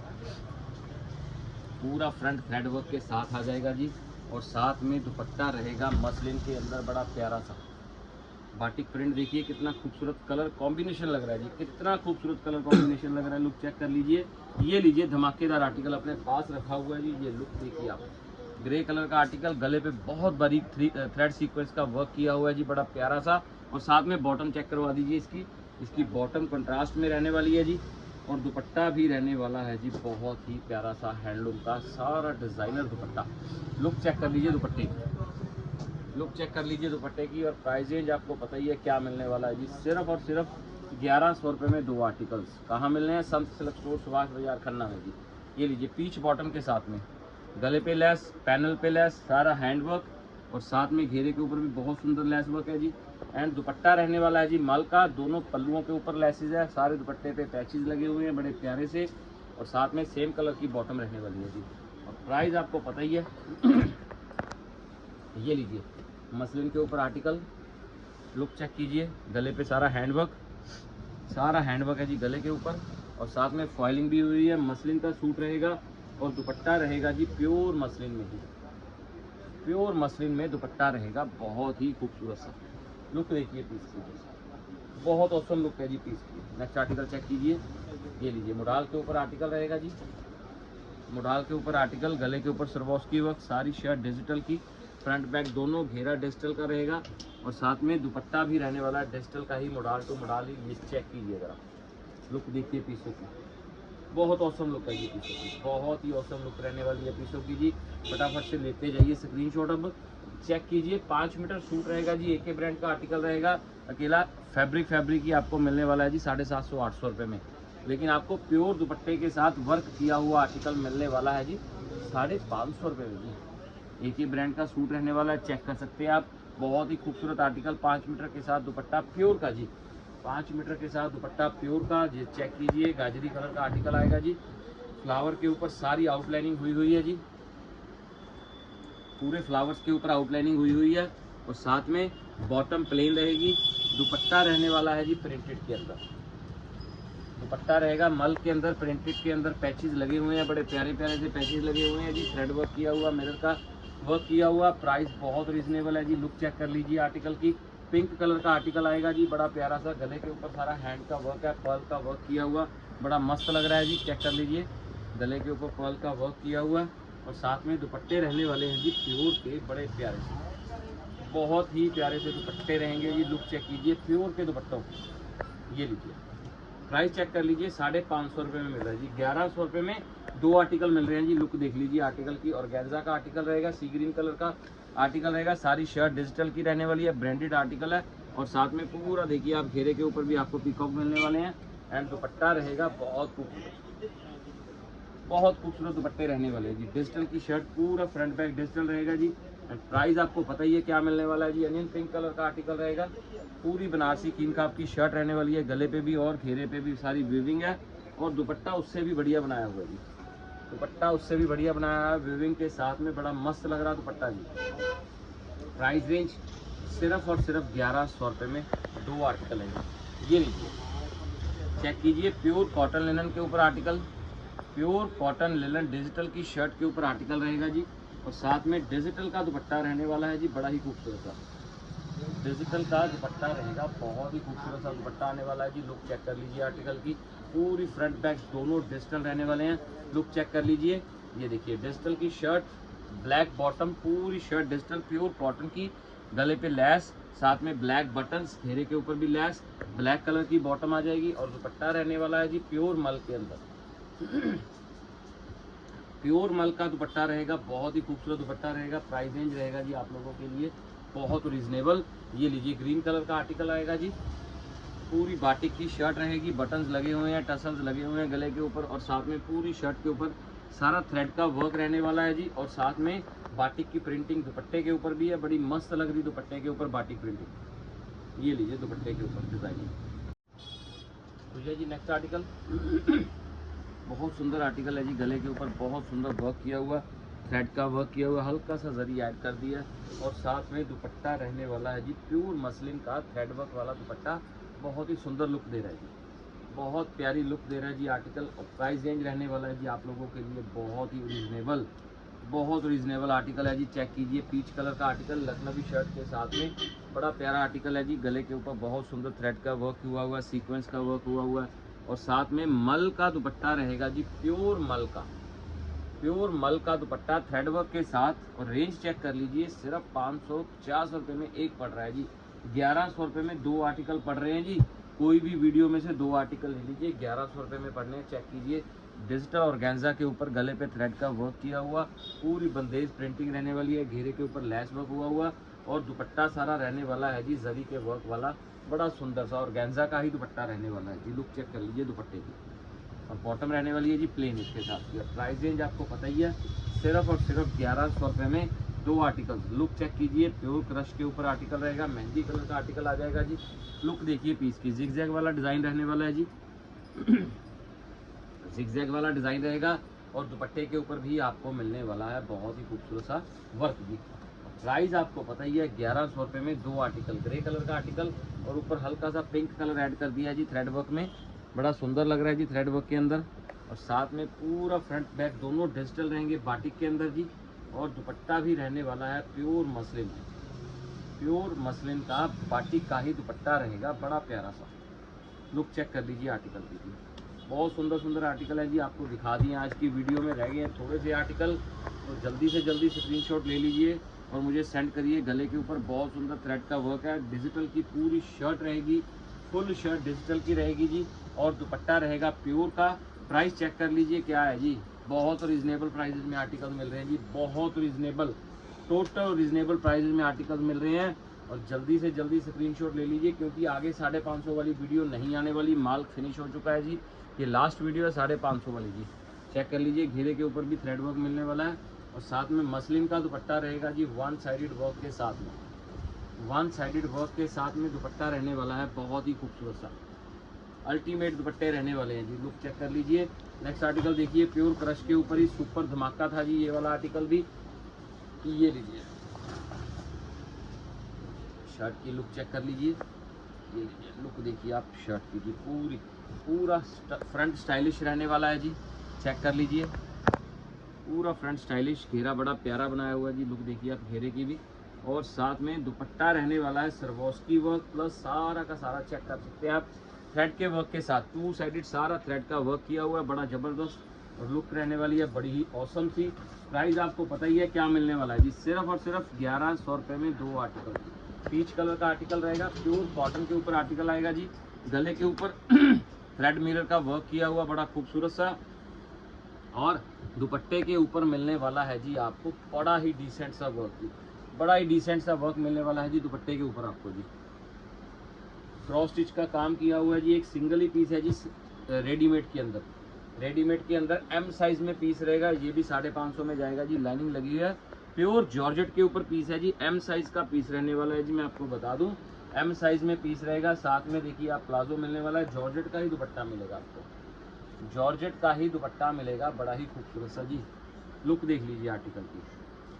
पूरा फ्रंट थ्रेड वर्क के साथ आ जाएगा जी। और साथ में दुपट्टा रहेगा मसलिन के अंदर बड़ा प्यारा सा बाटिक प्रिंट। देखिए कितना खूबसूरत कलर कॉम्बिनेशन लग रहा है जी, कितना खूबसूरत कलर कॉम्बिनेशन लग रहा है। लुक चेक कर लीजिए, ये लीजिए धमाकेदार आर्टिकल अपने पास रखा हुआ है जी। ये लुक देखिए आप, ग्रे कलर का आर्टिकल, गले पे बहुत बारीक थ्रेड सीक्वेंस का वर्क किया हुआ है जी, बड़ा प्यारा सा। और साथ में बॉटम चेक करवा दीजिए इसकी बॉटम कंट्रास्ट में रहने वाली है जी। और दुपट्टा भी रहने वाला है जी बहुत ही प्यारा सा हैंडलूम का सारा डिज़ाइनर दुपट्टा। लुक चेक कर लीजिए दुपट्टे की, लुक चेक कर लीजिए दुपट्टे की। और प्राइस रेंज आपको पता ही है क्या मिलने वाला है जी, सिर्फ और सिर्फ 1100 रुपये में 2 आर्टिकल्स। कहाँ मिलने हैं? संत सिल्क स्टोर, सुभाष बाजार, खन्ना में जी। ये लीजिए पीच बॉटम के साथ में, गले पे लेस, पैनल पे लेस, सारा हैंड वर्क और साथ में घेरे के ऊपर भी बहुत सुंदर लेस वर्क है जी। एंड दुपट्टा रहने वाला है जी मल का, दोनों पल्लुओं के ऊपर लेसेज है, सारे दुपट्टे पे पैचेज लगे हुए हैं बड़े प्यारे से। और साथ में सेम कलर की बॉटम रहने वाली है जी। और प्राइस आपको पता ही है ये लीजिए मसलिन के ऊपर आर्टिकल, लुक चेक कीजिए, गले पे सारा हैंडवर्क, सारा हैंडवर्क है जी गले के ऊपर। और साथ में फॉइलिंग भी हुई है, मसलिन का सूट रहेगा और दुपट्टा रहेगा जी प्योर मसलिन में ही, प्योर मसलिन में दुपट्टा रहेगा, बहुत ही खूबसूरत सा। लुक देखिए पीस की, बहुत औसम लुक है जी पीस की। नेक्स्ट आर्टिकल चेक कीजिए, ये लीजिए मुडाल के ऊपर आर्टिकल रहेगा जी, मुडाल के ऊपर आर्टिकल, गले के ऊपर सरवॉस्की वर्क, सारी शर्ट डिजिटल की, फ्रंट बैक दोनों घेरा डिजिटल का रहेगा। और साथ में दुपट्टा भी रहने वाला है डिजिटल का ही, मुडाल टू मुडाल ही। ये चेक कीजिए जरा, लुक देखिए पीसों की, बहुत औसम लुक है जी पीसों की, बहुत ही औसम लुक रहने वाली है पीसों की जी। फटाफट से लेते जाइए स्क्रीनशॉट। अब चेक कीजिए, 5 मीटर सूट रहेगा जी, AK ब्रांड का आर्टिकल रहेगा। अकेला फैब्रिक ही आपको मिलने वाला है जी 750-800 रुपये में। लेकिन आपको प्योर दुपट्टे के साथ वर्क किया हुआ आर्टिकल मिलने वाला है जी 550 रुपये में जी। AK ब्रांड का सूट रहने वाला है, चेक कर सकते हैं आप, बहुत ही खूबसूरत आर्टिकल, 5 मीटर के साथ दुपट्टा प्योर का जी, 5 मीटर के साथ दुपट्टा प्योर का। ये चेक कीजिए, गाजरी कलर का आर्टिकल आएगा जी, फ्लावर के ऊपर सारी आउटलाइनिंग हुई है जी, पूरे फ्लावर्स के ऊपर आउटलाइनिंग हुई है। और साथ में बॉटम प्लेन रहेगी, दुपट्टा रहने वाला है जी प्रिंटेड के अंदर, दुपट्टा रहेगा मल के अंदर, प्रिंटेड के अंदर पैचेस लगे हुए हैं, बड़े प्यारे प्यारे से पैचेस लगे हुए हैं जी, थ्रेड वर्क किया हुआ, मिरर का वर्क किया हुआ। प्राइस बहुत रीजनेबल है जी। लुक चेक कर लीजिए आर्टिकल की, पिंक कलर का आर्टिकल आएगा जी, बड़ा प्यारा सा, गले के ऊपर सारा हैंड का वर्क है, पर्ल का वर्क किया हुआ, बड़ा मस्त लग रहा है जी। चेक कर लीजिए, गले के ऊपर पर्ल का वर्क किया हुआ। और साथ में दुपट्टे रहने वाले हैं जी प्योर के, बड़े प्यारे से, बहुत ही प्यारे से दुपट्टे रहेंगे जी। लुक चेक कीजिए प्योर के दुपट्टों, ये लीजिए प्राइस चेक कर लीजिए, 550 रुपये में मिल रहा है जी। 1100 रुपये में 2 आर्टिकल मिल रहे हैं जी। लुक देख लीजिए आर्टिकल की, और गेंजा का आर्टिकल रहेगा, सी ग्रीन कलर का आर्टिकल रहेगा, सारी शर्ट डिजिटल की रहने वाली है, ब्रांडेड आर्टिकल है। और साथ में पूरा देखिए आप, घेरे के ऊपर भी आपको पीकॉक मिलने वाले हैं। एंड दुपट्टा रहेगा बहुत खूबसूरत, बहुत खूबसूरत दुपट्टे रहने वाले हैं जी। डिजिटल की शर्ट, पूरा फ्रंट बैक डिजिटल रहेगा जी। एंड प्राइस आपको पता ही है क्या मिलने वाला है जी। अनियन पिंक कलर का आर्टिकल रहेगा, पूरी बनारसी कीन काप की शर्ट रहने वाली है, गले पे भी और घेरे पे भी सारी वीविंग है। और दुपट्टा उससे भी बढ़िया बनाया हुआ है जी, दुपट्टा उससे भी बढ़िया बनाया है वीविंग के साथ में, बड़ा मस्त लग रहा है दुपट्टा जी। प्राइस रेंज सिर्फ और सिर्फ 1100 रुपये में 2 आर्टिकल है। ये लीजिए, चेक कीजिए, प्योर कॉटन लिनन के ऊपर article, pure cotton linen digital की शर्ट के ऊपर आर्टिकल रहेगा जी, और साथ में डिजिटल का दुपट्टा रहने वाला है जी, बड़ा ही खूबसूरत सा डिजिटल का दुपट्टा रहेगा, बहुत ही खूबसूरत सा दुपट्टा आने वाला है जी। लुक चेक कर लीजिए आर्टिकल की, पूरी फ्रंट बैक दोनों डिजिटल रहने वाले हैं। लुक चेक कर लीजिए, ये देखिए डिजिटल की शर्ट, ब्लैक बॉटम, पूरी शर्ट डिजिटल प्योर कॉटन की, गले पे लेस, साथ में ब्लैक बटन्स, घेरे के ऊपर भी लेस, ब्लैक कलर की बॉटम आ जाएगी, और दुपट्टा रहने वाला है जी प्योर मल के अंदर प्योर मल का दुपट्टा रहेगा, बहुत ही खूबसूरत दुपट्टा रहेगा। प्राइस रेंज रहेगा जी आप लोगों के लिए बहुत रीजनेबल। ये लीजिए, ग्रीन कलर का आर्टिकल आएगा जी, पूरी बाटिक की शर्ट रहेगी, बटन्स लगे हुए हैं, टसल्स लगे हुए हैं गले के ऊपर, और साथ में पूरी शर्ट के ऊपर सारा थ्रेड का वर्क रहने वाला है जी, और साथ में बाटिक की प्रिंटिंग दुपट्टे के ऊपर भी है, बड़ी मस्त लग रही दुपट्टे के ऊपर बाटिक प्रिंटिंग। ये लीजिए दुपट्टे के ऊपर डिजाइन। तो ये जी नेक्स्ट आर्टिकल बहुत सुंदर आर्टिकल है जी, गले के ऊपर बहुत सुंदर वर्क किया हुआ, थ्रेड का वर्क किया हुआ, हल्का सा जरी ऐड कर दिया, और साथ में दुपट्टा रहने वाला है जी प्योर मसलिन का थ्रेड वर्क वाला दुपट्टा, बहुत ही सुंदर लुक दे रहा है जी, बहुत प्यारी लुक दे रहा है जी आर्टिकल। और प्राइस रेंज रहने वाला है जी आप लोगों के लिए बहुत ही रीजनेबल, बहुत रीजनेबल आर्टिकल है जी। चेक कीजिए, पीच कलर का आर्टिकल लखनवी शर्ट के साथ में, बड़ा प्यारा आर्टिकल है जी, गले के ऊपर बहुत सुंदर थ्रेड का वर्क हुआ हुआ, सीक्वेंस का वर्क हुआ हुआ है, और साथ में मल का दुपट्टा रहेगा जी, प्योर मल का, प्योर मल का दुपट्टा थ्रेड वर्क के साथ। और रेंज चेक कर लीजिए, सिर्फ 550 रुपये में एक पड़ रहा है जी, 1100 रुपये में 2 आर्टिकल पड़ रहे हैं जी। कोई भी वीडियो में से 2 आर्टिकल ले लीजिए, 1100 रुपये में पड़ने हैं। चेक कीजिए, डिजिटल ऑर्गेन्जा के ऊपर गले पे थ्रेड का वर्क किया हुआ, पूरी बंदेज प्रिंटिंग रहने वाली है, घेरे के ऊपर लैस वर्क हुआ हुआ, और दुपट्टा सारा रहने वाला है जी जरी के वर्क वाला, बड़ा सुंदर सा ऑर्गेन्जा का ही दुपट्टा रहने वाला है जी। लुक चेक कर लीजिए दुपट्टे की, और बॉटम रहने वाली है जी प्लेन इसके साथ की। प्राइस रेंज आपको पता ही है, सिर्फ और सिर्फ 1100 रुपये में 2 आर्टिकल। लुक चेक कीजिए, प्योर क्रश के ऊपर आर्टिकल रहेगा, मेहंदी कलर का आर्टिकल आ जाएगा जी। लुक देखिए पीस की, जिगजैग वाला डिज़ाइन रहने वाला है जी जिगजैग वाला डिज़ाइन रहेगा, और दुपट्टे के ऊपर भी आपको मिलने वाला है बहुत ही खूबसूरत सा वर्क भी। प्राइस आपको पता ही है, 1100 रुपये में 2 आर्टिकल, ग्रे कलर का आर्टिकल, और ऊपर हल्का सा पिंक कलर ऐड कर दिया है जी थ्रेड वर्क में, बड़ा सुंदर लग रहा है जी थ्रेड वर्क के अंदर। और साथ में पूरा फ्रंट बैक दोनों डिजिटल रहेंगे बाटिक के अंदर जी, और दुपट्टा भी रहने वाला है प्योर मसलिन, प्योर मसलिन का बाटिक का ही दुपट्टा रहेगा, बड़ा प्यारा सा। लुक चेक कर लीजिए आर्टिकल की, बहुत सुंदर सुंदर आर्टिकल है जी, आपको दिखा दिए आज की वीडियो में। रह गए हैं थोड़े से आर्टिकल, तो जल्दी से जल्दी स्क्रीनशॉट ले लीजिए और मुझे सेंड करिए। गले के ऊपर बहुत सुंदर थ्रेड का वर्क है, डिजिटल की पूरी शर्ट रहेगी, फुल शर्ट डिजिटल की रहेगी जी, और दुपट्टा रहेगा प्योर का। प्राइस चेक कर लीजिए क्या है जी, बहुत रीजनेबल प्राइसेस में आर्टिकल मिल रहे हैं जी, बहुत रीजनेबल, टोटल रीजनेबल प्राइसेस में आर्टिकल मिल रहे हैं। और जल्दी से जल्दी स्क्रीनशॉट ले लीजिए, क्योंकि आगे 550 वाली वीडियो नहीं आने वाली, माल फिनिश हो चुका है जी, ये लास्ट वीडियो है 550 वाली जी। चेक कर लीजिए, घेरे के ऊपर भी थ्रेड वर्क मिलने वाला है, और साथ में मसलिन का दुपट्टा रहेगा जी, वन साइडेड वर्क के साथ में, वन साइडेड वर्क के साथ में दुपट्टा रहने वाला है, बहुत ही खूबसूरत सा अल्टीमेट दुपट्टे रहने वाले हैं जी। लुक चेक कर लीजिए। नेक्स्ट आर्टिकल देखिए, प्योर क्रश के ऊपर ही सुपर धमाका था जी ये वाला आर्टिकल भी। ये लीजिए, शर्ट की लुक चेक कर लीजिए, ये लीजिए लुक देखिए आप शर्ट की पूरी, पूरा फ्रंट स्टाइलिश रहने वाला है जी। चेक कर लीजिए, पूरा फ्रंट स्टाइलिश, घेरा बड़ा प्यारा बनाया हुआ है जी। लुक देखिए आप घेरे की भी, और साथ में दुपट्टा रहने वाला है सरवोस्की वर्क प्लस सारा का सारा, चेक कर सकते हैं आप, थ्रेड के वर्क के साथ, 2 साइडेड सारा थ्रेड का वर्क किया हुआ है, बड़ा ज़बरदस्त, और लुक रहने वाली है बड़ी ही औसम सी। प्राइस आपको पता ही है क्या मिलने वाला है जी, सिर्फ और सिर्फ 1100 रुपये में 2 आर्टिकल। पीच कलर का आर्टिकल रहेगा, प्योर कॉटन के ऊपर आर्टिकल आएगा जी, गले के ऊपर थ्रेड मिरर का वर्क किया हुआ बड़ा खूबसूरत सा, और दुपट्टे के ऊपर मिलने वाला है जी आपको बड़ा ही डिसेंट सा वर्क, बड़ा ही डिसेंट सा वर्क मिलने वाला है जी दुपट्टे के ऊपर आपको जी। क्रॉस स्टिच का काम किया हुआ है जी, एक सिंगल ही पीस है जी रेडीमेड के अंदर, रेडीमेड के अंदर एम साइज में पीस रहेगा, ये भी 550 में जाएगा जी। लाइनिंग लगी है, प्योर जॉर्जेट के ऊपर पीस है जी, एम साइज का पीस रहने वाला है जी, मैं आपको बता दूं एम साइज में पीस रहेगा। साथ में देखिए आप प्लाजो मिलने वाला है, जॉर्जेट का ही दुपट्टा मिलेगा आपको, जॉर्जेट का ही दुपट्टा मिलेगा, बड़ा ही खूबसूरत सा जी। लुक देख लीजिए आर्टिकल की।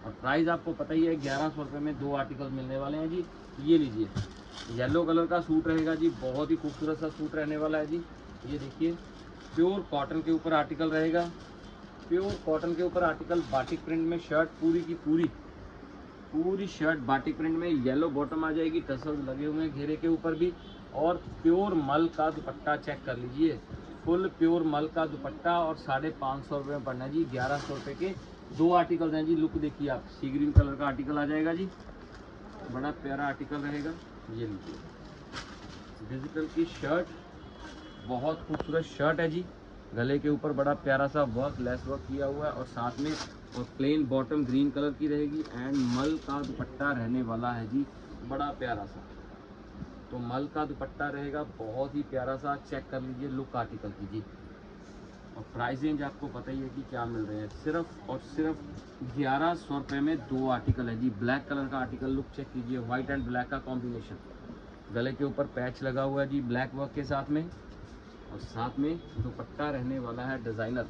और प्राइस आपको पता ही है, 1100 रुपये में 2 आर्टिकल मिलने वाले हैं जी। ये लीजिए, येलो कलर का सूट रहेगा जी, बहुत ही खूबसूरत सा सूट रहने वाला है जी। ये देखिए, प्योर कॉटन के ऊपर आर्टिकल रहेगा, प्योर कॉटन के ऊपर आर्टिकल, बाटिक प्रिंट में शर्ट, पूरी की पूरी शर्ट बाटिक प्रिंट में, येलो बॉटम आ जाएगी, टसल्स लगे हुए हैं घेरे के ऊपर भी, और प्योर मल का दुपट्टा चेक कर लीजिए, फुल प्योर मल का दुपट्टा, और 550 रुपये में पड़ना है जी। 1100 रुपये के 2 आर्टिकल हैं जी। लुक देखिए आप, सी ग्रीन कलर का आर्टिकल आ जाएगा जी, बड़ा प्यारा आर्टिकल रहेगा। ये लीजिए, डिजिटल की शर्ट, बहुत खूबसूरत शर्ट है जी। गले के ऊपर बड़ा प्यारा सा वर्क, लेस वर्क किया हुआ है, और साथ में और प्लेन बॉटम ग्रीन कलर की रहेगी, एंड मल का दुपट्टा रहने वाला है जी, बड़ा प्यारा सा। तो मल का दुपट्टा रहेगा, बहुत ही प्यारा सा। चेक कर लीजिए लुक आर्टिकल की जी। और प्राइस रेंज आपको पता ही है कि क्या मिल रहे हैं, सिर्फ और सिर्फ 1100 रुपये में 2 आर्टिकल है जी। ब्लैक कलर का आर्टिकल, लुक चेक कीजिए, व्हाइट एंड ब्लैक का कॉम्बिनेशन, गले के ऊपर पैच लगा हुआ है जी ब्लैक वर्क के साथ में, और साथ में दुपट्टा रहने वाला है डिज़ाइनर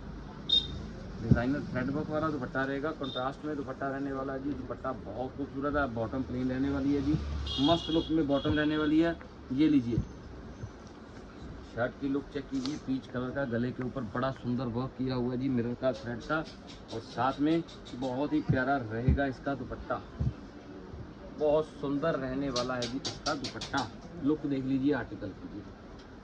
थ्रेड वर्क वाला दुपट्टा रहेगा, कंट्रास्ट में दुपट्टा रहने वाला है जी। दुपट्टा बहुत खूबसूरत है, बॉटम प्लेन रहने वाली है जी, मस्त लुक में बॉटम रहने वाली है। ये लीजिए, शर्ट की लुक चेक कीजिए, पीच कलर का, गले के ऊपर बड़ा सुंदर वर्क किया हुआ है जी मिरर का, थ्रेड का, और साथ में बहुत ही प्यारा रहेगा इसका दुपट्टा, बहुत सुंदर रहने वाला है जी इसका दुपट्टा। लुक देख लीजिए आर्टिकल की जी,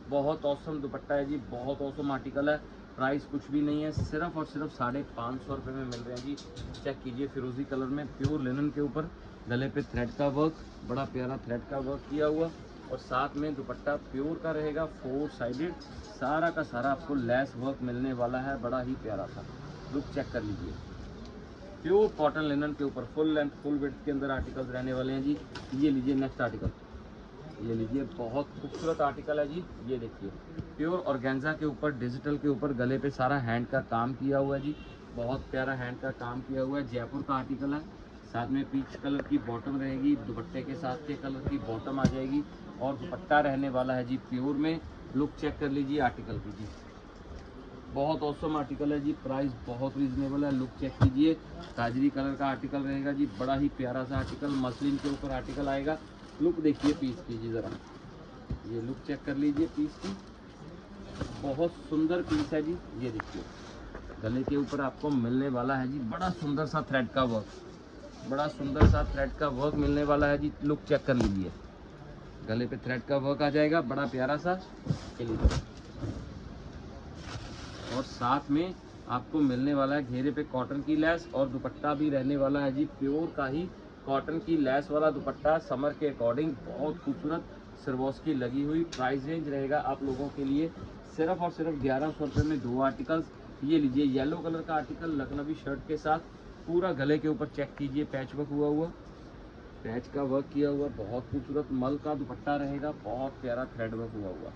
बहुत औसम दुपट्टा है जी, बहुत औसम आर्टिकल है। प्राइस कुछ भी नहीं है, सिर्फ और सिर्फ 550 रुपये में मिल रहे हैं जी। चेक कीजिए, फिरोजी कलर में, प्योर लिनन के ऊपर, गले पे थ्रेड का वर्क, बड़ा प्यारा थ्रेड का वर्क किया हुआ, और साथ में दुपट्टा प्योर का रहेगा, 4 साइडेड, सारा का सारा आपको लेस वर्क मिलने वाला है, बड़ा ही प्यारा था। लुक चेक कर लीजिए, प्योर कॉटन लिनन के ऊपर, फुल लेंथ फुल विड्थ के अंदर आर्टिकल्स रहने वाले हैं जी। ये लीजिए नेक्स्ट आर्टिकल, ये लीजिए, बहुत खूबसूरत आर्टिकल है जी। ये देखिए, प्योर ऑर्गेन्जा के ऊपर, डिजिटल के ऊपर, गले पे सारा हैंड का काम किया हुआ है जी, बहुत प्यारा हैंड का काम किया हुआ है, जयपुर का आर्टिकल है। साथ में पीच कलर की बॉटम रहेगी, दुपट्टे के साथ के कलर की बॉटम आ जाएगी, और दुपट्टा रहने वाला है जी प्योर में। लुक चेक कर लीजिए आर्टिकल की जी, बहुत औसम आर्टिकल है जी, प्राइस बहुत रीजनेबल है। लुक चेक कीजिए, काजरी कलर का आर्टिकल रहेगा जी, बड़ा ही प्यारा सा आर्टिकल, मसलिन के ऊपर आर्टिकल आएगा। लुक देखिए पीस कीजिए ज़रा, ये लुक चेक कर लीजिए पीस की, बहुत सुंदर पीस है जी। ये देखिए, गले के ऊपर आपको मिलने वाला है जी बड़ा सुंदर सा थ्रेड का वर्क, बड़ा सुंदर सा थ्रेड का वर्क मिलने वाला है जी। लुक चेक कर लीजिए, गले पे थ्रेड का वर्क आ जाएगा, बड़ा प्यारा सा। चलिए, और साथ में आपको मिलने वाला है घेरे पे कॉटन की लेस, और दुपट्टा भी रहने वाला है जी प्योर का ही कॉटन की लेस वाला दुपट्टा, समर के अकॉर्डिंग बहुत खूबसूरत सरवोस की लगी हुई। प्राइस रेंज रहेगा आप लोगों के लिए सिर्फ और सिर्फ 1100 रुपये में 2 आर्टिकल्स। ये लीजिए, येलो कलर का आर्टिकल, लखनवी शर्ट के साथ, पूरा गले के ऊपर चेक कीजिए, पैच वर्क हुआ हुआ, पैच का वर्क किया हुआ, बहुत खूबसूरत मल का दुपट्टा रहेगा, बहुत प्यारा थ्रेड वर्क हुआ हुआ,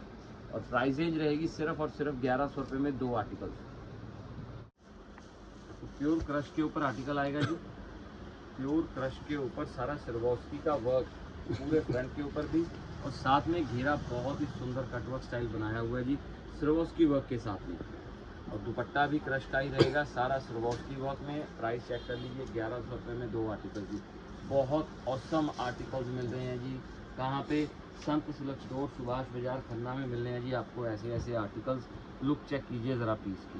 और प्राइस रेंज रहेगी सिर्फ और सिर्फ 1100 रुपये में 2 आर्टिकल। तो प्योर क्रश के ऊपर आर्टिकल आएगा जी, प्योर क्रश के ऊपर सारा सिरवॉस्की का वर्क पूरे फ्रंट के ऊपर भी, और साथ में घेरा बहुत ही सुंदर कटवर्क स्टाइल बनाया हुआ है जी सिरवॉस्की वर्क के साथ में, और दुपट्टा भी क्रश का ही रहेगा, सारा सिरवॉस्की वर्क में। प्राइस चेक कर लीजिए, 1100 रुपये में 2 आर्टिकल जी, बहुत औसम आर्टिकल्स मिल रहे हैं जी। कहाँ पे? संत सिल्क स्टोर, सुभाष बाजार, खन्ना में मिल रहे हैं जी आपको ऐसे ऐसे आर्टिकल्स। लुक चेक कीजिए ज़रा पीस की,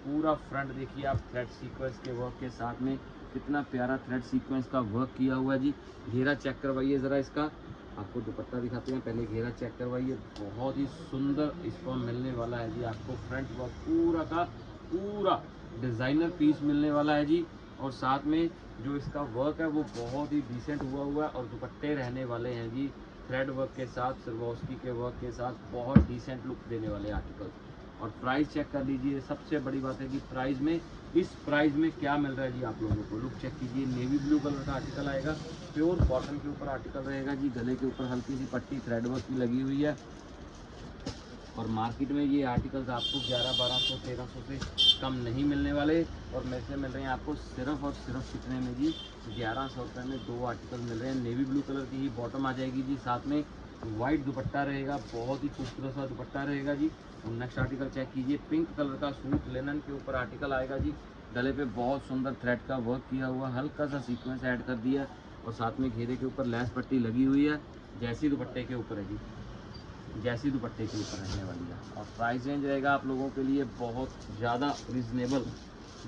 पूरा फ्रंट देखिए आप, थ्रेड सीक्वेंस के वर्क के साथ में, कितना प्यारा थ्रेड सीक्वेंस का वर्क किया हुआ है जी। घेरा चेक करवाइए ज़रा इसका, आपको दुपट्टा दिखाते हैं, पहले घेरा चेक करवाइए, बहुत ही सुंदर इसको मिलने वाला है जी आपको फ्रंट वर्क पूरा का पूरा डिज़ाइनर पीस मिलने वाला है जी। और साथ में जो इसका वर्क है वो बहुत ही डिसेंट हुआ है, और दुपट्टे रहने वाले हैं जी थ्रेड वर्क के साथ, सिरवॉस्की के वर्क के साथ, बहुत डिसेंट लुक देने वाले आर्टिकल। और प्राइस चेक कर लीजिए, सबसे बड़ी बात है कि प्राइस में, इस प्राइस में क्या मिल रहा है जी आप लोगों को। लुक चेक कीजिए, नेवी ब्लू कलर का आर्टिकल आएगा, प्योर कॉटन के ऊपर आर्टिकल रहेगा जी, गले के ऊपर हल्की सी पट्टी थ्रेड वर्क की लगी हुई है, और मार्केट में ये आर्टिकल्स आपको 1100, 1200, 1300 से कम नहीं मिलने वाले, और मेरे से मिल रहे हैं आपको सिर्फ और सिर्फ कितने में जी, 1100 रुपये में 2 आर्टिकल मिल रहे हैं। नेवी ब्लू कलर की ही बॉटम आ जाएगी जी, साथ में वाइट दुपट्टा रहेगा, बहुत ही खूबसूरत सा दुपट्टा रहेगा जी। और नेक्स्ट आर्टिकल चेक कीजिए, पिंक कलर का सूट लिनन के ऊपर आर्टिकल आएगा जी। गले पे बहुत सुंदर थ्रेड का वर्क किया हुआ, हल्का सा सीक्वेंस ऐड कर दिया और साथ में घेरे के ऊपर लेस पट्टी लगी हुई है, जैसी दुपट्टे के ऊपर है जी, जैसी दुपट्टे के ऊपर रहने वाली है। और प्राइस रेंज रहेगा आप लोगों के लिए बहुत ज़्यादा रिजनेबल,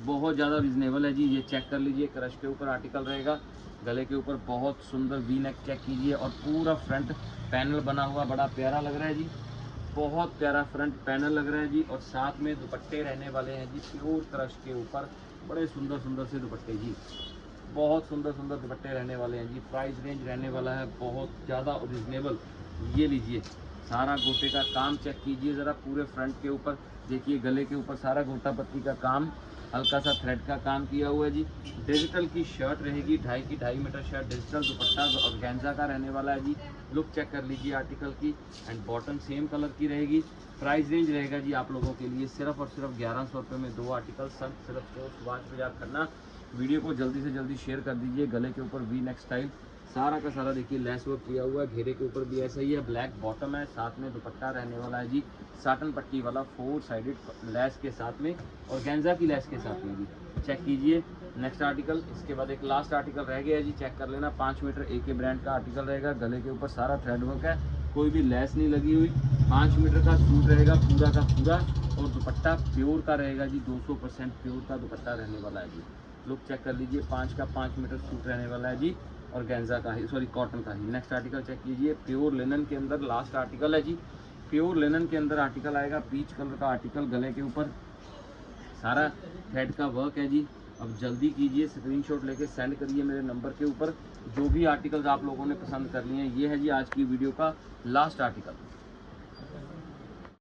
बहुत ज़्यादा रिजनेबल है जी। ये चेक कर लीजिए, क्रश के ऊपर आर्टिकल रहेगा, गले के ऊपर बहुत सुंदर वी नेक चेक कीजिए और पूरा फ्रंट पैनल बना हुआ, बड़ा प्यारा लग रहा है जी, बहुत प्यारा फ्रंट पैनल लग रहा है जी। और साथ में दुपट्टे रहने वाले हैं जी प्योर क्रश के ऊपर, बड़े सुंदर सुंदर से दुपट्टे जी, बहुत सुंदर सुंदर दुपट्टे रहने वाले हैं जी। प्राइस रेंज रहने वाला है बहुत ज़्यादा रिजनेबल। ये लीजिए, सारा गोटे का काम चेक कीजिए ज़रा, पूरे फ्रंट के ऊपर देखिए, गले के ऊपर सारा गोटा पत्ती का काम, हल्का सा थ्रेड का काम किया हुआ है जी। डिजिटल की शर्ट रहेगी, 2.5 metre shirt, digital dupatta organza का रहने वाला है जी। लुक चेक कर लीजिए आर्टिकल की, एंड बॉटम सेम कलर की रहेगी। प्राइस रेंज रहेगा जी आप लोगों के लिए सिर्फ और सिर्फ 1100 रुपये में 2 आर्टिकल। संत सिर्फ सुभाष बाजार खन्ना। वीडियो को जल्दी से जल्दी शेयर कर दीजिए। गले के ऊपर वी नेक स्टाइल, सारा का सारा देखिए लेस वर्क किया हुआ है, घेरे के ऊपर भी ऐसा ही है, ब्लैक बॉटम है, साथ में दुपट्टा रहने वाला है जी साटन पट्टी वाला 4 साइडेड लेस के साथ में और गेंजा की लेस के साथ में जी। चेक कीजिए नेक्स्ट आर्टिकल। इसके बाद एक लास्ट आर्टिकल रह गया है जी, चेक कर लेना। 5 मीटर AK ब्रांड का आर्टिकल रहेगा, गले के ऊपर सारा थ्रेड वर्क है, कोई भी लेस नहीं लगी हुई। 5 मीटर का सूट रहेगा पूरा का पूरा और दुपट्टा प्योर का रहेगा जी, 200% प्योर का दुपट्टा रहने वाला है जी। लुक चेक कर लीजिए, 5 का 5 मीटर सूट रहने वाला है जी और गेंजा का ही, सॉरी कॉटन का ही। नेक्स्ट आर्टिकल चेक कीजिए, प्योर लिनन के अंदर लास्ट आर्टिकल है जी। प्योर लिनन के अंदर आर्टिकल आएगा, पीच कलर का आर्टिकल, गले के ऊपर सारा थ्रेड का वर्क है जी। अब जल्दी कीजिए, स्क्रीनशॉट लेके सेंड करिए मेरे नंबर के ऊपर। जो भी आर्टिकल्स आप लोगों ने पसंद कर लिए हैं, ये है जी आज की वीडियो का लास्ट आर्टिकल।